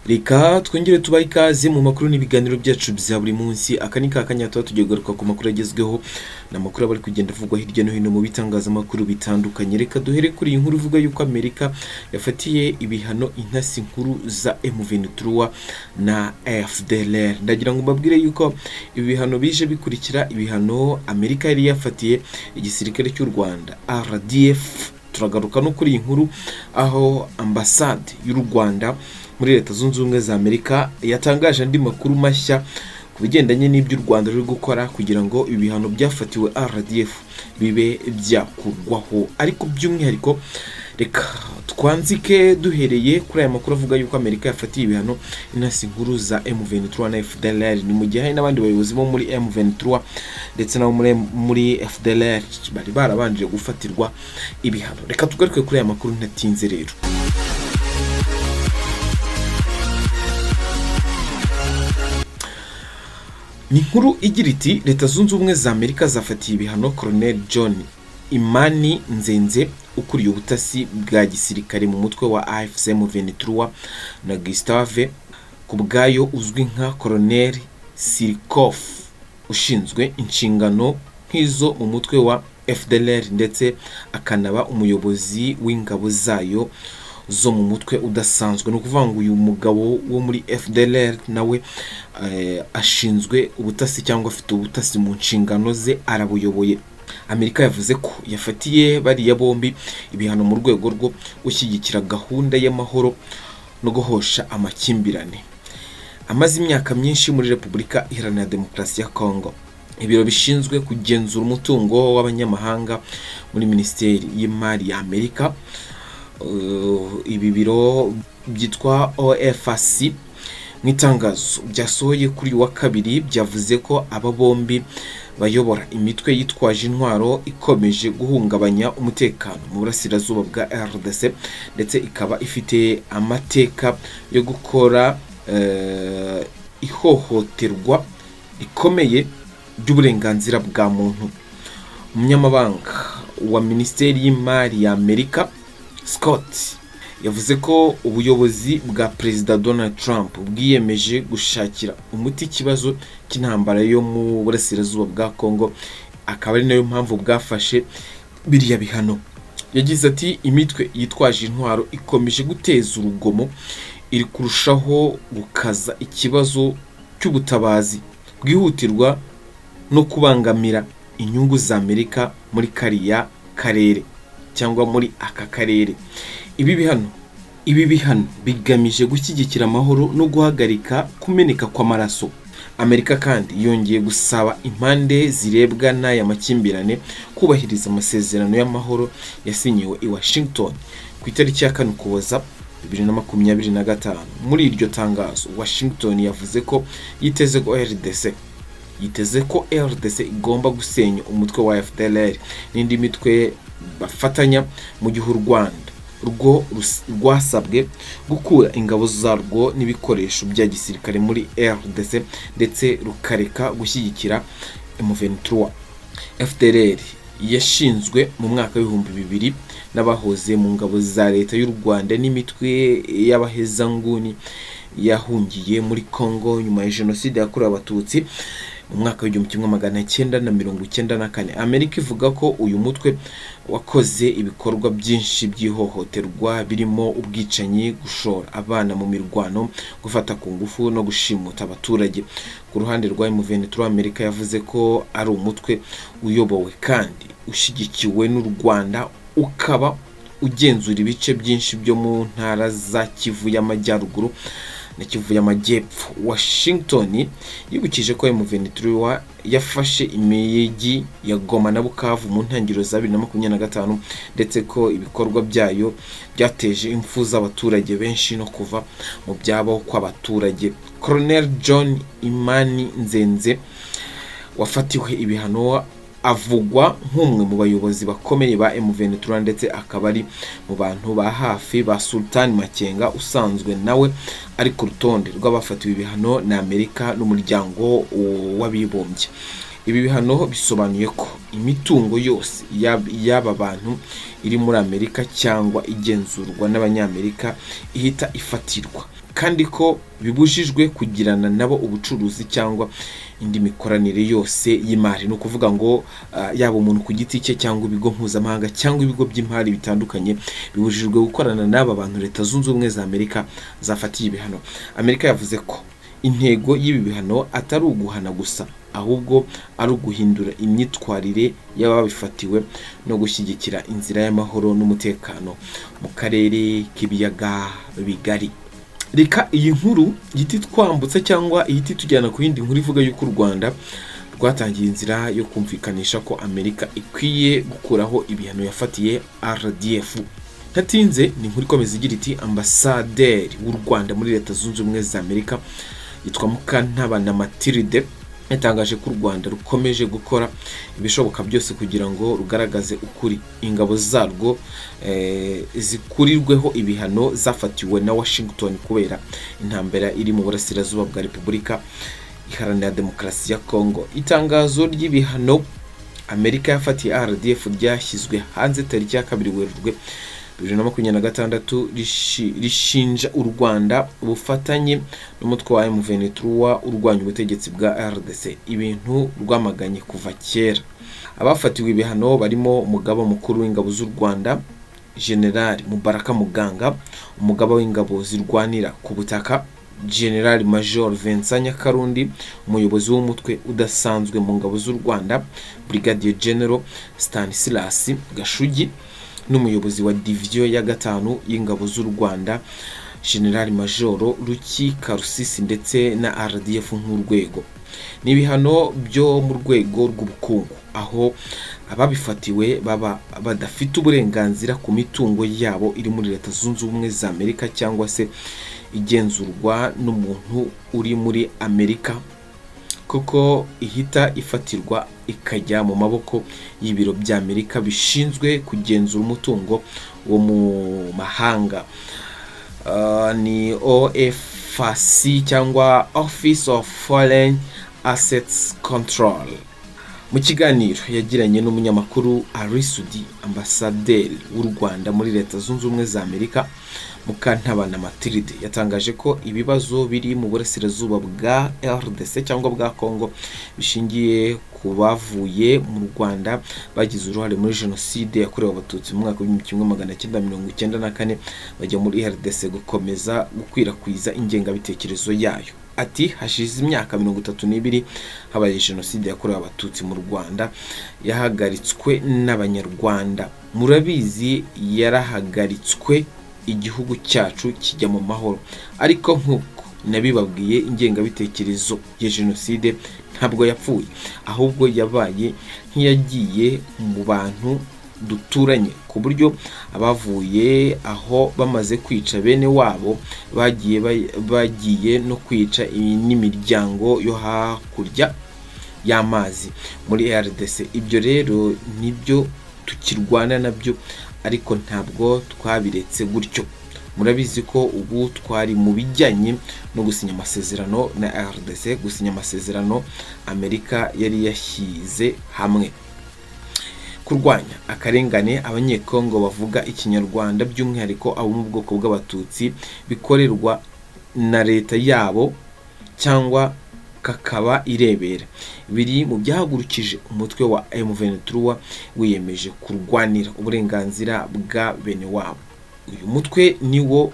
Reka twongere tubahe ikaze mu makuru n'ibiganiro byacu bya buri munsi. Aka ni kakanya tugiye kugaruka ku makuru agezweho n'amakuru abari kugenda avugwa hirya no hino mu bitangazamakuru bitandukanye. Reka duhere kuri iyi nkuru ivuga yuko Amerika yafatiye ibihano intasi nkuru za M23 na FDLR. Ndagira ngo mbabwire yuko ibi bihano bije bikurikira ibihano Amerika yari yafatiye igisirikare cy'u Rwanda RDF. Turagaruka no kuri iyi nkuru aho ambasade y'u Rwanda muri Leta Zunze Ubumwe za Amerika yatangaje andi makuru mashya ku bigendanye n'ibyo u Rwanda ruri gukora kugira ngo ibihano byafatiwe RDF bibe byakurwaho. Ariko by'umwihariko reka twanzike duhereye kuri aya makuru avuga yuko Amerika yafatiye ibihano intasi nkuru za M23 na FDLR. Ni mu gihe hari n'abandi bayobozi bo muri M23 ndetse nabo muri FDLR bari barabanje gufatirwa ibihano. Reka tugaruke kuri aya makuru ntatinze rero. Ni nkuru igira iti Leta Zunze Ubumwe za Amerika zafatiye ibihano Colonel John Imani Nzenze ukuriye ubutasi bwa gisirikare mu mutwe wa AFC M23 na Gustave Kubwayo uzwi nka Colonel Sirikov ushinzwe inshingano nk'izo mu mutwe wa FDLR ndetse akanaba umuyobozi w'ingabo zayo zo mu mutwe udasanzwe. No kuvuga ngo uyu mugabo wo muri FDLR nawe ashinzwe ubutasi cyangwa afite ubutasi mu nshingano ze arabuyoboye. Amerika yavuze ko yafatiye bariya bombi ibihano mu rwego rwo gushyigikira gahunda y'amahoro no guhosha amakimbirane amaze imyaka myinshi muri Repubulika Iharanira Demokarasi ya Congo. Ibiro bishinzwe kugenzura umutungo w'abanyamahanga muri Minisiteri y'Imari ya Amerika, ibi biro byitwa OFAC, mu itangazo byasohoye kuri wa kabiri byavuze ko aba bombi bayobora imitwe yitwaje intwaro ikomeje guhungabanya umutekano mu burasirazuba bwa RDC ndetse ikaba ifite amateka yo gukora ihohoterwa rikomeye ry'uburenganzira bwa muntu. Umunyamabanga wa Minisiteri y'Imari ya Amerika Scott yavuze ko ubuyobozi bwa Perezida Donald Trump bwiyemeje gushakira umuti ikibazo cy'intambara yo mu burasirazuba bwa Congo, akaba ari nayo mpamvu bwafashe biriya bihano. Yagize ati imitwe yitwaje intwaro ikomeje guteza urugomo, iri kurushaho gukaza ikibazo cy'ubutabazi bwihutirwa no kubangamira inyungu za Amerika muri kariya karere cyangwa muri aka karere. Ibi bihano bigamije gushyigikira amahoro no guhagarika kumeneka kw'amaraso. Amerika kandi yongeye gusaba impande zirebwa n'aya makimbirane kubahiriza amasezerano y'amahoro yasinyiwe i Washington ku itariki ya 4 Ukuboza 2025. Muri iryo tangazo Washington yavuze ko yiteze ko RDC igomba gusenya umutwe wa FDLR n'indi mitwe bafatanya mu gihe u Rwanda rwasabwe gukura ingabo zarwo n'ibikoresho bya gisirikare muri RDC ndetse rukareka gushyigikira M23. FDLR yashinzwe mu mwaka w'ibihumbi 2000 n'abahoze mu ngabo za leta y'u Rwanda n'imitwe y'abahezanguni yahungiye muri Congo nyuma ya Jenoside yakorewe Abatutsi mu mwaka w'1994. Amerika ivuga ko uyu mutwe wakoze ibikorwa byinshi by'ihohoterwa birimo ubwicanyi, gushora abana mu mirwano, gufata ku ngufu no gushimuta abaturage. Ku ruhande rwa M23, Amerika yavuze ko ari umutwe uyobowe kandi ushyigikiwe n'u Rwanda, ukaba ugenzura ibice byinshi byo mu ntara za Kivu y'Amajyaruguru na Kivu y'Amajyepfo. Washington yibukije ko M23 yafashe imijyi ya Goma na Bukavu mu ntangiriro za 2025 ndetse ko ibikorwa byayo byateje impfu z'abaturage benshi no kuva mu byabo kw'abaturage. Colonel John Imani Nzenze wafatiwe ibihano avugwa nk'umwe mu bayobozi bakomeye ba M23 ndetse akaba ari mu bantu ba hafi ba Sultan Makenga usanzwe nawe ari ku rutonde rw'abafatiwe ibihano na Amerika n'umuryango w'abibumbye. Ibi bihano bisobanuye ko imitungo yose y'aba bantu iri muri Amerika cyangwa igenzurwa n'abanyamerika ihita ifatirwa. kandi ko bibujijwe kugirana nabo ubucuruzi cyangwa indi mikoranire yose y'imari. Ni ukuvuga ngo yaba umuntu ku giti cye cyangwa ibigo mpuzamahanga cyangwa ibigo by'imari bitandukanye bibujijwe gukorana n'aba bantu Leta Zunze Ubumwe za Amerika zafatiye ibihano. Amerika yavuze ko intego y'ibi bihano atari uguhana gusa, ahubwo ari uguhindura imyitwarire y'ababifatiwe no gushyigikira inzira y'amahoro n'umutekano mu karere k'ibiyaga bigari. Reka iyi nkuru giti twambutse cyangwa ihiti tujyana ku yindi nkuru ivuga yuko u Rwanda rwatangiye inzira yo kumvikanisha ko Amerika ikwiye gukuraho ibihano yafatiye RDF. Ntatinze ni inkuru ikomeza igira iti ambasaderi w'u Rwanda muri Leta Zunze Ubumwe za Amerika yitwa Mukantabana Mathilde yatangaje ko u Rwanda rukomeje gukora ibishoboka byose kugira ngo rugaragaze ukuri ingabo zarwo zikurirweho ibihano zafatiwe na Washington kubera intambara iri mu burasirazuba bwa Repubulika Iharanira Demokarasi ya Kongo. Itangazo ry'ibihano Amerika yafatiye RDF ryashyizwe hanze tariki ya 2 Werurwe 2026 rishinja u Rwanda ubufatanye n'umutwe wa M23 urwanya ubutegetsi bwa RDC, ibintu rwamaganye kuva kera. Abafatiwe ibihano barimo umugaba mukuru w'ingabo z'u Rwanda General Mubaraka Muganga, umugaba w'ingabo zirwanira ku butaka General Major Vincent Nyakarundi, umuyobozi w'umutwe udasanzwe mu ngabo z'u Rwanda Brigadier General Stanislas Gashugi, n'umuyobozi wa division ya 5 y'ingabo z'u Rwanda General Major Ruki Karusisi, ndetse na RDF nk'urwego. N'ibihano byo mu rwego rw'ubukungu, aho ababifatiwe baba badafite uburenganzira ku mitungo yabo iri muri Leta Zunze Ubumwe za Amerika cyangwa se igenzurwa n'umuntu uri muri Amerika, kuko ihita ifatirwa ikajya mu maboko y'ibiro bya Amerika bishinzwe kugenzura umutungo wo mu mahanga. Ni OFAC cyangwa Office of Foreign Assets Control. Mu kiganiro yagiranye n'umunyamakuru Arisudi, ambasaderi w'u Rwanda muri Leta Zunze Ubumwe za Amerika Mukantabana Mathilde yatangaje ko ibibazo biri mu burasirazuba bwa RDC cyangwa bwa Kongo bishingiye ku bavuye mu Rwanda bagize uruhare muri jenoside yakorewe abatutsi mu mwaka wa 1994 bajya muri RDC gukomeza gukwirakwiza ingengabitekerezo yayo. Ati hashize imyaka 32 habaye jenoside yakorewe abatutsi mu Rwanda yahagaritswe n'abanyarwanda. Murabizi yarahagaritswe, igihugu cyacu kijya mu mahoro, ariko nk'uko nabibabwiye ingengabitekerezo ya jenoside ntabwo yapfuye, ahubwo yabaye nk'iyagiye mu bantu duturanye, ku buryo abavuye aho bamaze kwica bene wabo bagiye no kwica n'imiryango yo hakurya y'amazi muri RDC. Ibyo rero nibyo tukirwana nabyo, ariko ntabwo twabiretse gutyo. Murabizi ko ubu twari mu bijyanye no gusinya amasezerano na RDC, gusinya amasezerano Amerika yari yashyize hamwe kurwanya akarengane abanyekongo bavuga ikinyarwanda, by'umwihariko abo mu bwoko bw'abatutsi bikorerwa na leta yabo cyangwa kakaba irebera. Biri mu byahagurukije umutwe wa M23 wiyemeje kurwanira uburenganzira bwa bene wabo. Uyu mutwe niwo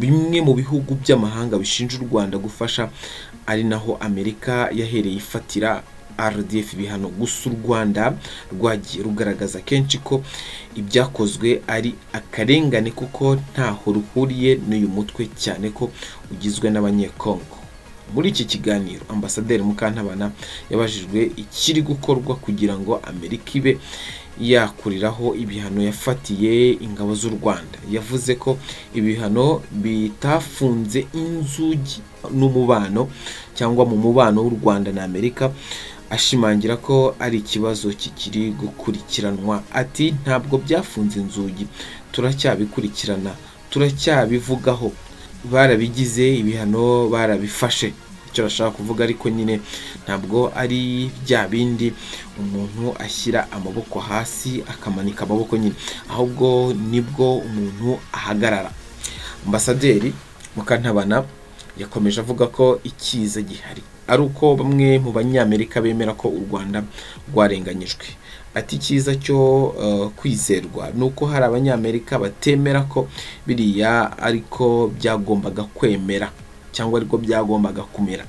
bimwe mu bihugu by'amahanga bishinja u Rwanda gufasha, ari naho Amerika yahereye ifatira RDF ibihano. Gusa u Rwanda rwagiye rugaragaza kenshi ko ibyakozwe ari akarengane kuko ntaho ruhuriye n'uyu mutwe, cyane ko ugizwe n'abanyekongo. Muri iki kiganiro ambasaderi Mukantabana yabajijwe ikiri gukorwa kugira ngo Amerika ibe yakuriraho ibihano yafatiye ingabo z'u Rwanda. Yavuze ko ibihano bitafunze inzugi n'umubano cyangwa mu mubano w'u Rwanda na Amerika, ashimangira ko ari ikibazo kikiri gukurikiranwa. Ati ntabwo byafunze inzugi, turacyabikurikirana, turacyabivugaho, barabigize ibihano, barabifashe. Icyo bashaka kuvuga ariko nyine ntabwo ari bya bindi umuntu ashyira amaboko hasi akamanika amaboko nyine, ahubwo nibwo umuntu ahagarara. Ambasaderi Mukantabana yakomeje avuga ko ikiza gihari ari uko bamwe mu banyamerika bemera ko u Rwanda rwarenganyijwe. Ati icyiza cyo kwizerwa nuko hari abanyamerika batemera ko biriya ariko byagombaga kwemera cyangwa ariko byagombaga kumera.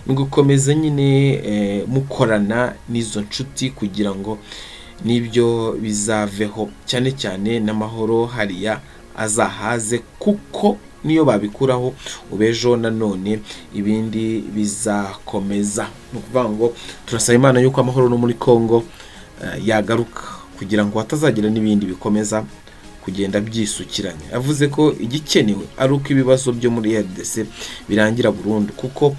Ni gukomeza nyine mukorana n'izo nshuti kugira ngo nibyo bizaveho, cyane cyane n'amahoro hariya azahaze, kuko niyo babikuraho ubejo nanone ibindi bizakomeza. Ni ukuvuga ngo turasaba Imana yuko amahoro no muri Kongo yagaruka kugira ngo hatazagira n'ibindi bikomeza kugenda byisukiranya. Yavuze ko igikenewe ari uko ibibazo byo muri RDC birangira burundu, kuko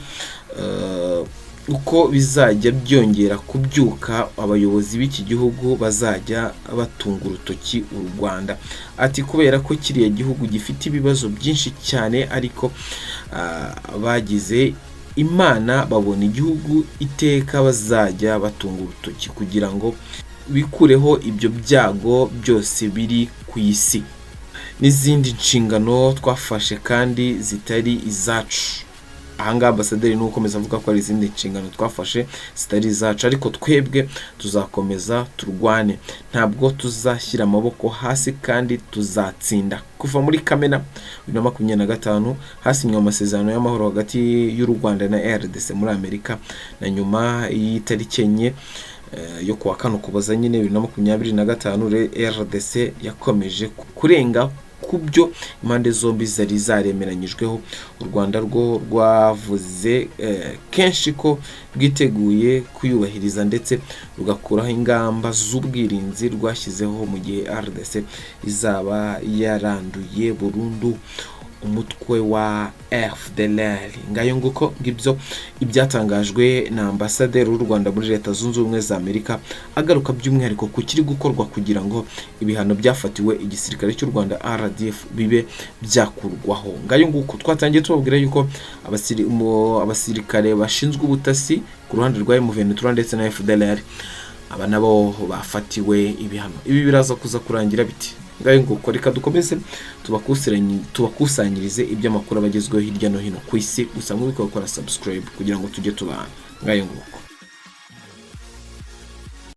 uko bizajya byongera kubyuka abayobozi b'iki gihugu bazajya batunga urutoki u Rwanda. Ati kubera ko kiriya gihugu gifite ibibazo byinshi cyane, ariko bagize Imana babona igihugu iteka bazajya batunga urutoki kugira ngo bikureho ibyo byago byose biri ku isi. N'izindi nshingano twafashe kandi zitari izacu. Ahangaha ambasaderi ni ukomeza avuga ko ari izindi nshingano twafashe zitari izacu, ariko twebwe tuzakomeza turwane, ntabwo tuzashyira amaboko hasi kandi tuzatsinda. Kuva muri Kamena 2025 hasinywe amasezerano y'amahoro hagati y'u Rwanda na RDC muri Amerika, na nyuma y'itariki enye yo kuwa kane Ukuboza nyine 2025 RDC yakomeje kurenga kubyo impande zombi zari zaremeranyijweho. U Rwanda rwo rwavuze kenshi ko rwiteguye kuyubahiriza ndetse rugakuraho ingamba z'ubwirinzi rwashyizeho mu gihe RDC izaba yaranduye burundu umutwe wa FDLR. Ngayo nguko ngibyo ibyatangajwe na ambasaderi w'u Rwanda muri Leta Zunze Ubumwe za Amerika, agaruka by'umwihariko ku kiri gukorwa kugira ngo ibihano byafatiwe igisirikare cy'u Rwanda RDF bibe byakurwaho. Ngayo nguko twatangiye tubabwira yuko abasirikare bashinzwe ubutasi ku ruhande rwa M23 ndetse na FDLR aba nabo bafatiwe ibihano. Ibi biraza kuza kurangira biti? Ngayo nguko reka dukomeze tubakusanyirize iby'amakuru abagezweho hirya no hino ku isi. Gusa mwibika gukora subscribe kugira ngo tujye tubana. Ngayo nguko.